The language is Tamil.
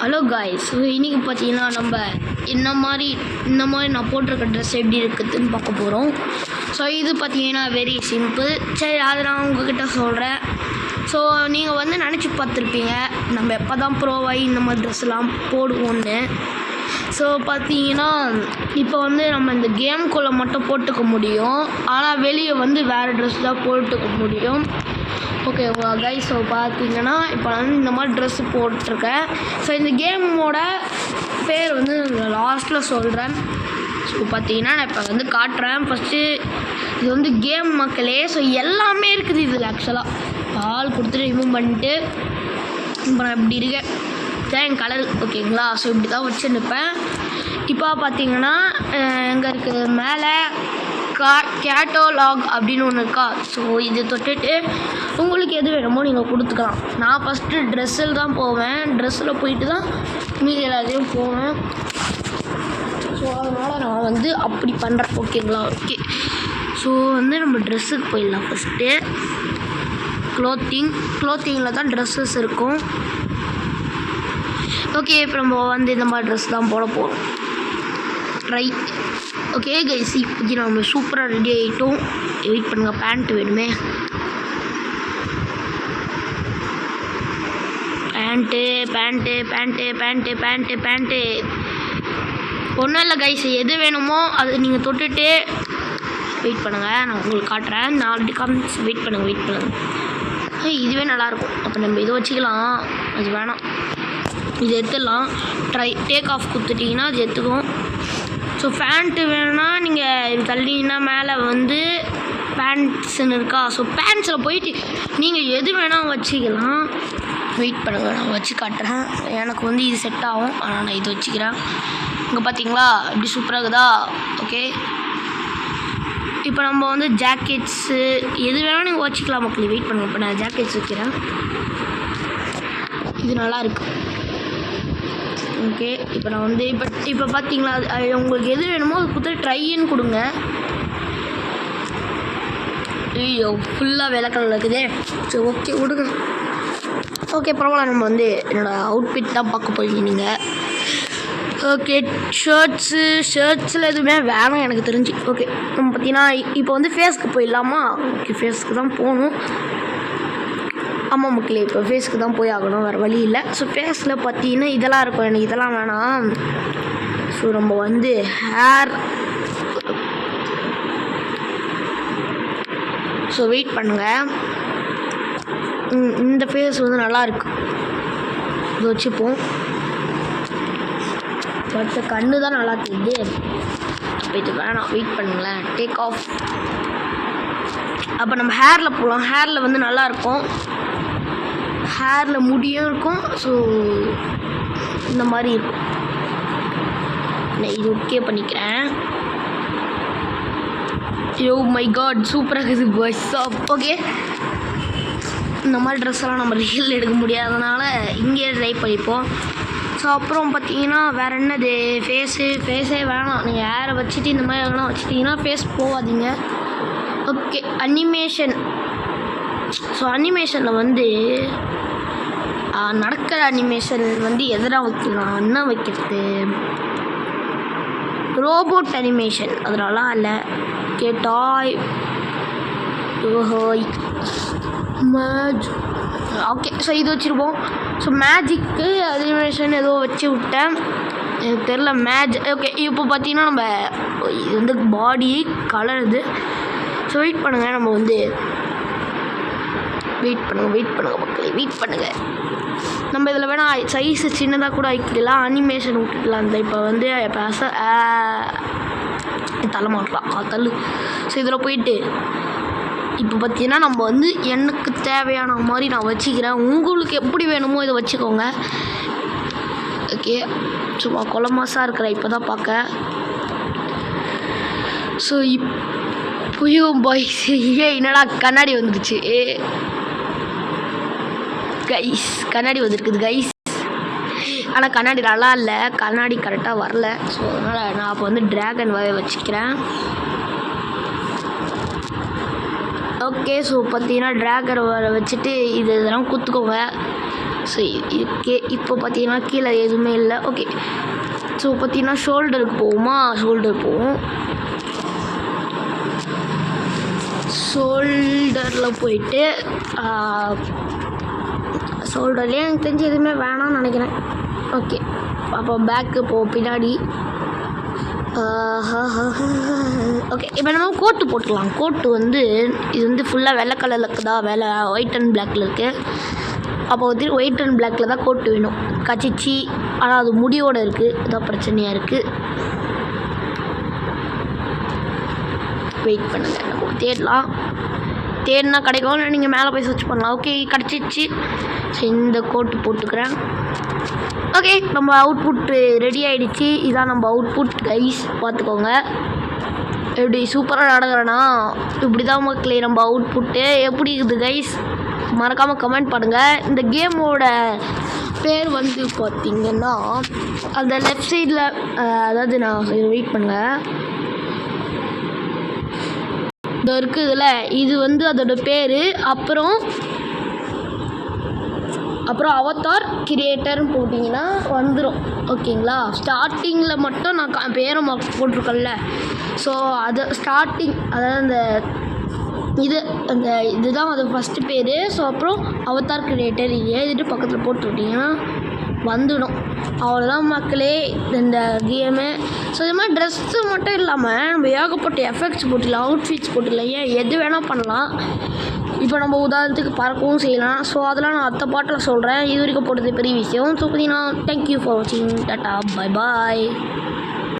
ஹலோ காய்ஸ், இன்றைக்கி பார்த்தீங்கன்னா நம்ம இந்த மாதிரி நான் போட்டிருக்க ட்ரெஸ் எப்படி இருக்குதுன்னு பார்க்க போகிறோம். ஸோ இது பார்த்தீங்கன்னா வெரி சிம்பிள். சரி, அதை நான் உங்ககிட்ட சொல்கிறேன். ஸோ நீங்கள் வந்து நினச்சி பார்த்துருப்பீங்க நம்ம எப்போ தான் ப்ரோவாகி இந்த மாதிரி ட்ரெஸ்லாம் போடுவோன்னு. ஸோ பார்த்தீங்கன்னா இப்போ வந்து நம்ம இந்த கேம்குள்ளே மட்டும் போட்டுக்க முடியும், ஆனால் வெளியே வந்து வேறு ட்ரெஸ் தான் போட்டுக்க முடியும். ஓகேவா கைஸ்? ஸோ பார்த்தீங்கன்னா இப்போ நான் வந்து இந்த மாதிரி ட்ரெஸ்ஸு போட்டிருக்கேன். ஸோ இந்த கேமோட பேர் வந்து லாஸ்ட்டில் சொல்கிறேன். ஸோ பார்த்தீங்கன்னா நான் இப்போ வந்து காட்டுறேன். ஃபஸ்ட்டு இது வந்து கேம் மக்களே. ஸோ எல்லாமே இருக்குது இதில். ஆக்சுவலாக பால் கொடுத்துட்டு ரிமூவ் பண்ணிட்டு இப்போ நான் இப்படி இருக்கேன், இதான் என் கலர். ஓகேங்களா? ஸோ இப்படி தான் வச்சு நிற்பேன். இப்போ பார்த்தீங்கன்னா எங்கே இருக்குது மேலே கேட்டலாக் அப்படின்னு ஒன்று இருக்கா. ஸோ இது தொட்டுட்டு உங்களுக்கு எது வேணுமோ நீங்கள் கொடுத்துக்கலாம். நான் ஃபஸ்ட்டு ட்ரெஸ்ஸில் தான் போவேன், ட்ரெஸ்ஸில் போயிட்டு தான் மீதி எல்லாத்தையும் போவேன். ஸோ அதனால் நான் வந்து அப்படி பண்ணுறேன். ஓகேங்களா? ஓகே, ஸோ வந்து நம்ம ட்ரெஸ்ஸுக்கு போயிடலாம். ஃபஸ்ட்டு க்ளோத்திங்கில் தான் ட்ரெஸ்ஸஸ் இருக்கும். ஓகே, இப்போ நம்ம வந்து இந்த மாதிரி ட்ரெஸ் தான் போட போகிறோம். ரைட். ஓகே கைஸ், இப்போக்கி நம்ம சூப்பராக ரெடி ஆகிட்டோம். வெயிட் பண்ணுங்கள், பேண்ட் வேணுமே. பேண்ட்டு ஒன்றும் இல்லை கைஸ், எது வேணுமோ அது நீங்கள் தொட்டுட்டு வெயிட் பண்ணுங்கள், நான் உங்களுக்கு காட்டுறேன். நான் ஆல்ரெடி காமிச்சு. வெயிட் பண்ணுங்கள். இதுவே நல்லாயிருக்கும். அப்போ நம்ம இதை வச்சுக்கலாம். அது வேணாம், இது எடுத்துடலாம். டேக் ஆஃப் கொடுத்துட்டிங்கன்னா அது எடுத்துக்கும். ஸோ பேண்ட்டு வேணும்னா நீங்கள் இது தள்ளிங்கன்னா மேலே வந்து பேண்ட்ஸுன்னு இருக்கா. ஸோ பேண்ட்ஸில் போயிட்டு நீங்கள் எது வேணால் வச்சுக்கலாம். வெயிட் பண்ணுங்கள், நான் வச்சு காட்டுறேன். எனக்கு வந்து இது செட் ஆகும், ஆனால் நான் இது வச்சுக்கிறேன். இங்கே பார்த்தீங்களா எப்படி சூப்பராக இருக்குதா? ஓகே, இப்போ நம்ம வந்து ஜாக்கெட்ஸு எது வேணாலும் நீங்கள் வச்சுக்கலாம் மக்களே. வெயிட் பண்ணுங்கள், இப்போ நான் ஜாக்கெட்ஸ் வைக்கிறேன். இது நல்லாயிருக்கு. ஓகே, இப்போ நான் வந்து இப்போ பார்த்தீங்களா உங்களுக்கு எது வேணுமோ அது கொடுத்து ட்ரைன்னு கொடுங்க. ஐயோ, ஃபுல்லாக வெள்ளக்கலர் இருக்குதே. சரி, ஓகே விடுங்க. ஓகே, பரவாயில்ல. நம்ம வந்து என்னோடய அவுட்ஃபிட் தான் பார்க்க போகிறீங்க நீங்கள். ஓகே, ஷர்ட்ஸில் எதுவுமே வேணாம் எனக்கு தெரிஞ்சு. ஓகே, நம்ம பார்த்தீங்கன்னா இப்போ வந்து ஃபேஸ்க்கு போயிடலாமா? ஓகே, ஃபேஸ்க்கு தான் போகணும். ஆமாம் மக்களே, இப்போ ஃபேஸ்க்கு தான் போய் ஆகணும், வேறு வழி இல்லை. ஸோ ஃபேஸில் பார்த்தீங்கன்னா இதெல்லாம் இருக்கும், எனக்கு இதெல்லாம் வேணாம். ஸோ நம்ம வந்து ஹேர். ஸோ வெயிட் பண்ணுங்கள், இந்த ஃபேஸ் வந்து நல்லாயிருக்கு, இது வச்சுப்போம். பட் கண்ணு தான் நல்லா தெரியுது. அப்போ இது வேணாம், வெயிட் பண்ணுங்களேன். Take off. அப்போ நம்ம ஹேரில் போகலாம். ஹேரில் வந்து நல்லாயிருக்கும், ஹேரில் முடியும் இருக்கும். ஸோ இந்த மாதிரி இருக்கும். நான் இது ஓகே பண்ணிக்கிறேன். யோ மை காட், சூப்பராக இருக்குது பாய்ஸ். ஓகே, இந்த மாதிரி ட்ரெஸ்ஸெல்லாம் நம்ம ரீல் எடுக்க முடியாதனால இங்கேயே ட்ரை பண்ணிப்போம். ஸோ அப்புறம் பார்த்தீங்கன்னா வேறு என்னது, ஃபேஸே வேணாம். நீங்கள் ஹேரை வச்சுட்டு இந்த மாதிரி எல்லாம் வச்சுட்டிங்கன்னா ஃபேஸ் போகாதீங்க. Okay, animation. ஸோ அனிமேஷனில் வந்து நடக்கிற அனிமேஷன் வந்து எதனா வைக்கலாம். என்ன வைக்கிறது? ரோபோட் அனிமேஷன், அதனாலாம் இல்லை. கேட்டாய் ஓஹோய் ஓகே, ஸோ இது வச்சுருப்போம். ஸோ மேஜிக்கு அனிமேஷன் ஏதோ வச்சு விட்டேன், எனக்கு தெரில. ஓகே, இப்போ பார்த்தீங்கன்னா நம்ம இது வந்து பாடி கலர் இது. ஸோ வெயிட் பண்ணுங்கள், நம்ம வந்து வெயிட் பண்ணுங்கள் மக்களே, வெயிட் பண்ணுங்கள். நம்ம இதில் வேணால் சைஸு சின்னதாக கூட ஆக்கிடலாம், அனிமேஷன் விட்டுடலாம். இந்த இப்போ வந்து தலை மாட்டலாம் தள்ளு. ஸோ இதில் போயிட்டு இப்போ பார்த்தீங்கன்னா நம்ம வந்து எனக்கு தேவையான மாதிரி நான் வச்சுக்கிறேன். உங்களுக்கு எப்படி வேணுமோ இதை வச்சுக்கோங்க. ஓகே, சும்மா கொலமாசாக இருக்கிற இப்போ தான் பார்க்க. ஸோ இப்போயும் பாய்ஸ் என்னடா கண்ணாடி வந்துடுச்சு கைஸ், கண்ணாடி வந்துருக்குது கைஸ். ஆனால் கண்ணாடி நல்லா இல்லை, கண்ணாடி கரெக்டாக வரல. ஸோ அதனால் நான் அப்போ வந்து ட்ராகன் வச்சுக்கிறேன். ஓகே, ஸோ பார்த்தீங்கன்னா ட்ராகன் வச்சுட்டு இதெல்லாம் குத்துக்கோங்க. ஸோ இப்போ பார்த்தீங்கன்னா கீழே எதுவுமே இல்லை. ஓகே, ஸோ பார்த்தீங்கன்னா ஷோல்டருக்கு போவோமா? ஷோல்டர் போவோம். ஷோல்டரில் போயிட்டு ஷோல்டர்லேயே எனக்கு தெரிஞ்சு எதுவுமே வேணாம்னு நினைக்கிறேன். ஓகே, அப்போ பேக்கு போவோம் பின்னாடி. ஓகே, இப்போ நம்ம கோட்டு போட்டுக்கலாம். கோட்டு வந்து இது வந்து ஃபுல்லாக வெள்ளை கலரில் இருக்குதா, ஒயிட் அண்ட் பிளாக்கில் இருக்குது. அப்போ வந்து ஒயிட் அண்ட் பிளாக்கில் தான் கோட்டு வேணும். கச்சிச்சு, ஆனால் அது முடியோடு இருக்குது, இதான் பிரச்சனையாக இருக்குது. வெயிட் பண்ணுங்கள், நம்ம தேடலாம். தேடினா கிடைக்கும், நீங்கள் மேலே போய் சர்ச் பண்ணலாம். ஓகே, கிடச்சிச்சு. ஸோ இந்த கோட்டு போட்டுக்கிறேன். ஓகே, நம்ம அவுட்புட் ரெடி ஆகிடுச்சு. இதான் நம்ம அவுட்புட் கைஸ், பார்த்துக்கோங்க. எப்படி சூப்பராக நடக்கிறேன்னா இப்படி தான் மக்களே நம்ம அவுட்புட்டு. எப்படி இருக்குது கைஸ், மறக்காமல் கமெண்ட் பண்ணுங்கள். இந்த கேமோட பேர் வந்து பார்த்திங்கன்னா அந்த லெஃப்ட் சைடில், அதாவது நான் வெயிட் பண்ணுங்கள், இது இருக்குதுல்ல, இது வந்து அதோட பேர். அப்புறம் அவதார் கிரியேட்டர்னு போட்டிங்கன்னா வந்துடும். ஓகேங்களா, ஸ்டார்டிங்கில் மட்டும் நான் பேரை போட்டிருக்கேன்ல, ஸோ அது ஸ்டார்டிங், அதாவது இதுதான் அது ஃபஸ்ட்டு பேர். ஸோ அப்புறம் அவதார் கிரியேட்டர் இது எழுதிட்டு பக்கத்தில் போட்டுவிட்டிங்கன்னா வந்துடும். அவ்வளோதான் மக்களே இந்த கேமு. ஸோ இது மாதிரி ட்ரெஸ்ஸு மட்டும் இல்லாமல் நம்ம ஏகப்பட்ட எஃபெக்ட்ஸ் போட்டுடலாம், அவுட்ஃபிட்ஸ் போட்டுடலாம், ஏன் எது வேணால் பண்ணலாம். இப்போ நம்ம உதாரணத்துக்கு பறக்கவும் செய்யலாம். ஸோ அதெல்லாம் நான் அடுத்த பாட்டில் சொல்கிறேன். இது வரைக்கும் போட்டது பெரிய விஷயம். ஸோ பார்த்தீங்கன்னா தேங்க்யூ ஃபார் வாட்சிங். Tata, bye bye.